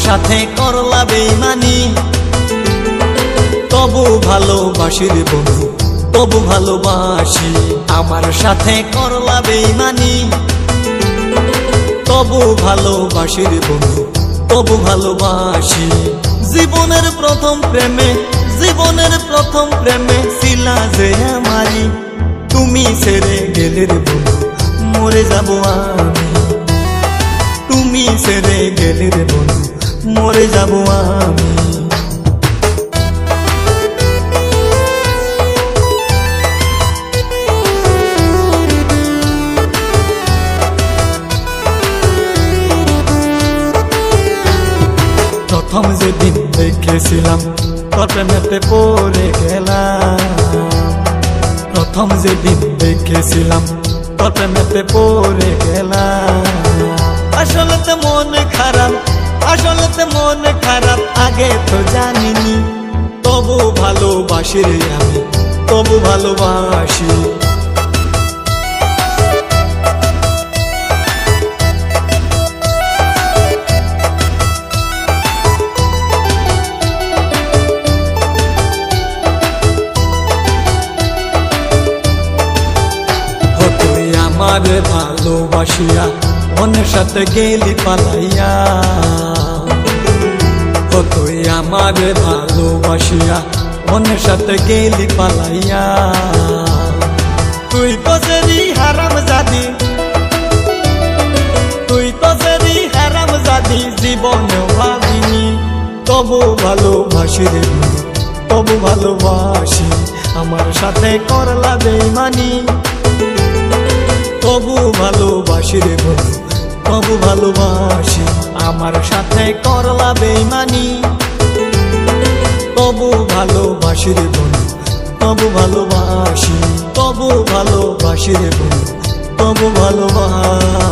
সাথে করলা বেইমানি, তবু ভালোবাসি রে বন্ধু, তবু ভালোবাসি। আমার সাথে করলা বেইমানি, তবু ভালোবাসি রে বন্ধু, তবু ভালোবাসি। জীবনের প্রথম প্রেমে, জীবনের প্রথম প্রেমে ছিলা যে আমারি, তুমি ছেড়ে গেলে রে বন্ধু মরে যাব আমি। তুমি ছেড়ে গেলে রে বন্ধু মরে যাব আমি। প্রথম যেদিন দেখেছিলাম তোর প্রেমেতে পড়ে গেলাম, প্রথম যেদিন দেখেছিলাম তোর প্রেমেতে পড়ে গেলাম। আসলে তো মন খারাপ, আসলে তো মন খারাপ, আগে তো জানিনি, তবু ভালোবাসি রে আমি, তবু ভালোবাসি। আমারে ভালোবাসিয়া অন্যের সাথে গেলি পালাইয়া, ও তুই আমারে ভালোবাসিয়া অন্যের সাথে গেলি পালাইয়া। তুই তো সেরি হারাম জাদি, তুই তো সেরি হারাম জাদি, জীবনেও ভাবিনি, তবু ভালোবাসি রে, তবু ভালোবাসি। আমার সাথে করলা বেইমানি, তবু ভালোবাসি রে বন্ধু, তবু ভালোবাসি। আমার সাথে করলা বেইমানি, তবু ভালোবাসি রে বন্ধু, তবু ভালোবাসি, তবু ভালোবাসি রে বন্ধু, তবু ভালোবাসি।